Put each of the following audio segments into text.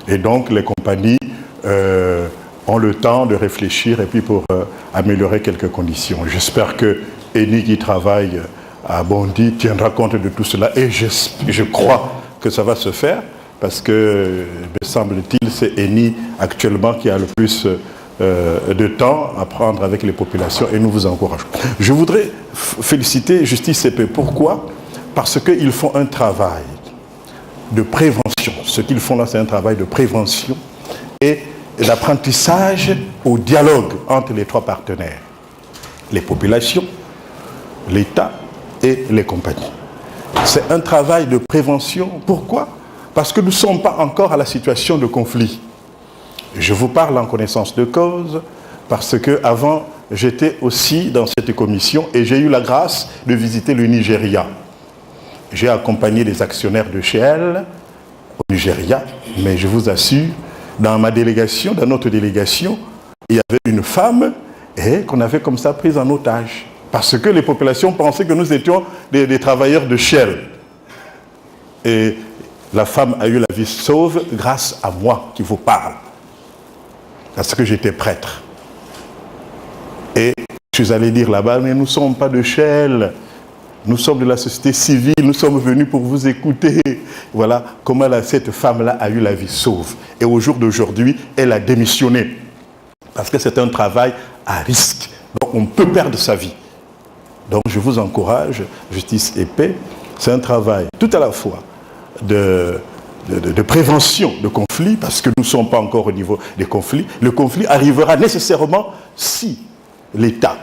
Et donc les compagnies ont le temps de réfléchir et puis pour améliorer quelques conditions. J'espère que Eni qui travaille à Bondy tiendra compte de tout cela et je crois que ça va se faire parce que, me semble-t-il, c'est Eni actuellement qui a le plus de temps à prendre avec les populations et nous vous encourageons. Je voudrais féliciter Justice CP. Pourquoi? Parce qu'ils font un travail de prévention. Ce qu'ils font là, c'est un travail de prévention et d'apprentissage au dialogue entre les trois partenaires, les populations, l'État et les compagnies. C'est un travail de prévention. Pourquoi? Parce que nous ne sommes pas encore à la situation de conflit. Je vous parle en connaissance de cause parce que avant j'étais aussi dans cette commission et j'ai eu la grâce de visiter le Nigeria. J'ai accompagné des actionnaires de Shell au Nigeria, mais je vous assure, dans ma délégation, dans notre délégation, il y avait une femme qu'on avait comme ça prise en otage. Parce que les populations pensaient que nous étions des travailleurs de Shell. Et la femme a eu la vie sauve grâce à moi qui vous parle. Parce que j'étais prêtre. Et je suis allé dire là-bas, mais nous ne sommes pas de Shell. Nous sommes de la société civile, nous sommes venus pour vous écouter. Voilà comment cette femme-là a eu la vie sauve. Et au jour d'aujourd'hui, elle a démissionné. Parce que c'est un travail à risque. Donc on peut perdre sa vie. Donc je vous encourage, Justice et Paix, c'est un travail tout à la fois de prévention de conflits, parce que nous ne sommes pas encore au niveau des conflits. Le conflit arrivera nécessairement si l'État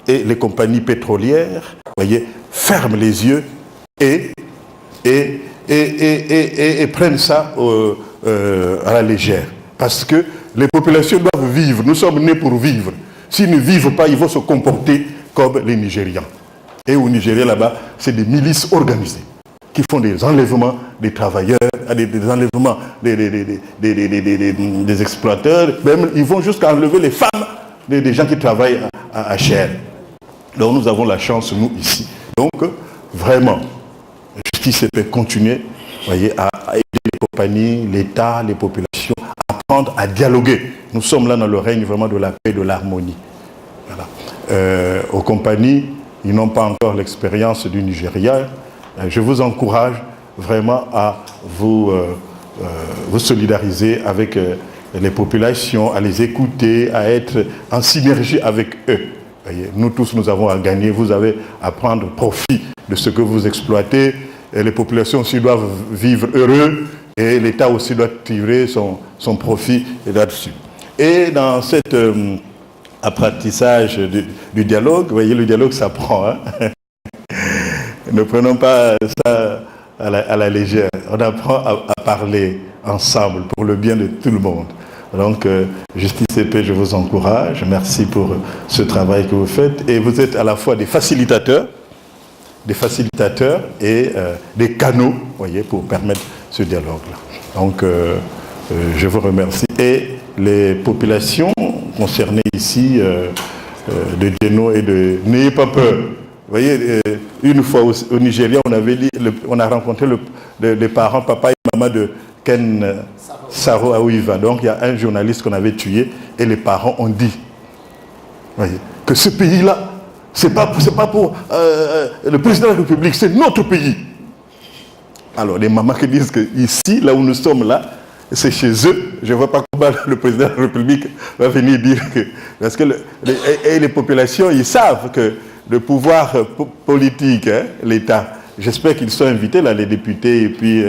et les compagnies pétrolières, voyez, ferment les yeux et prennent ça à la légère. Parce que les populations doivent vivre, nous sommes nés pour vivre. S'ils ne vivent pas, ils vont se comporter comme les Nigérians. Et au Nigeria, là-bas, c'est des milices organisées qui font des enlèvements des travailleurs, des enlèvements des exploiteurs. Même, ils vont jusqu'à enlever les femmes des gens qui travaillent à Shell. Donc nous avons la chance, nous, ici. Donc, vraiment, Justice peut continuer, voyez, à aider les compagnies, l'État, les populations, à apprendre à dialoguer. Nous sommes là dans le règne vraiment de la paix et de l'harmonie. Voilà. Aux compagnies, ils n'ont pas encore l'expérience du Nigeria. Je vous encourage vraiment à vous solidariser avec les populations, à les écouter, à être en synergie avec eux. Voyez, nous tous, nous avons à gagner. Vous avez à prendre profit de ce que vous exploitez. Et les populations aussi doivent vivre heureux et l'État aussi doit tirer son profit là-dessus. Et dans cet apprentissage du dialogue, vous voyez, le dialogue s'apprend. Hein. Ne prenons pas ça à la légère. On apprend à parler ensemble pour le bien de tout le monde. Donc, Justice et Paix, je vous encourage. Merci pour ce travail que vous faites. Et vous êtes à la fois des facilitateurs et des canaux, voyez, pour permettre ce dialogue-là. Donc, je vous remercie. Et les populations concernées ici, de Djeno et de... N'ayez pas peur. Vous voyez, une fois au Nigeria, on a rencontré les parents, papa et maman de Ken Saro Aouiva. Donc il y a un journaliste qu'on avait tué et les parents ont dit, voyez, que ce pays-là, c'est pas pour le président de la République, c'est notre pays. Alors les mamans qui disent que ici, là où nous sommes là, c'est chez eux. Je ne vois pas comment le président de la République va venir dire que... Parce que les populations, ils savent que le pouvoir politique, hein, l'État, j'espère qu'ils sont invités, là, les députés, et puis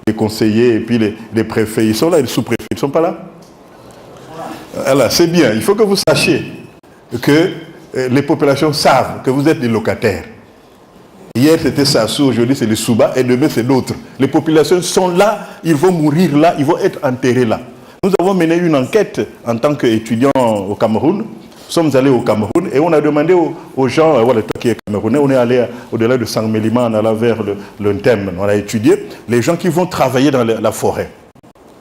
les conseillers, et puis les préfets. Ils sont là, les sous-préfets, ils ne sont pas là. Voilà, c'est bien. Il faut que vous sachiez que les populations savent que vous êtes des locataires. Hier, c'était Sassou, aujourd'hui, c'est les Souba, et demain, c'est d'autres. Les populations sont là, ils vont mourir là, ils vont être enterrés là. Nous avons mené une enquête en tant qu'étudiants au Cameroun. Nous sommes allés au Cameroun et on a demandé aux gens, voilà, toi qui es camerounais, on est allé au-delà de Saint-Mélima, on allait vers le Thème, on a étudié les gens qui vont travailler dans la forêt.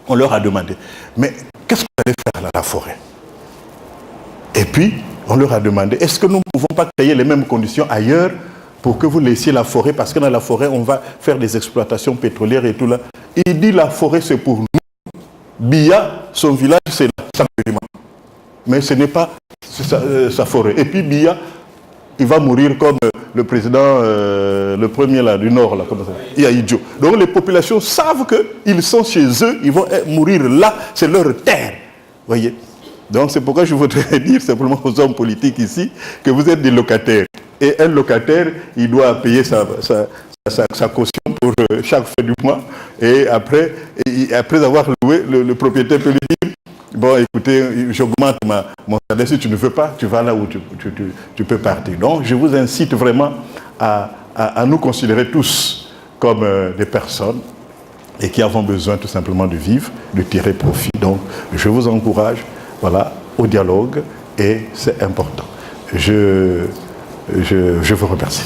On leur a demandé, mais qu'est-ce que vous allez faire dans la forêt? Et puis, on leur a demandé, est-ce que nous ne pouvons pas créer les mêmes conditions ailleurs pour que vous laissiez la forêt, parce que dans la forêt, on va faire des exploitations pétrolières et tout là. Il dit, la forêt, c'est pour nous. Biya, son village, c'est là, simplement. Mais ce n'est pas sa forêt. Et puis Biya, il va mourir comme le président, le premier là, du Nord, là, comme ça, Yaïdjo. Donc les populations savent qu'ils sont chez eux, ils vont mourir là, c'est leur terre. Voyez. Donc c'est pourquoi je voudrais dire simplement aux hommes politiques ici que vous êtes des locataires. Et un locataire, il doit payer sa caution pour chaque fin du mois. Et après avoir loué, le propriétaire peut lui dire, bon, écoutez, j'augmente mon salaire. Si tu ne veux pas, tu vas là où tu peux partir. Donc, je vous incite vraiment à nous considérer tous comme des personnes et qui avons besoin tout simplement de vivre, de tirer profit. Donc, je vous encourage, voilà, au dialogue et c'est important. Je vous remercie.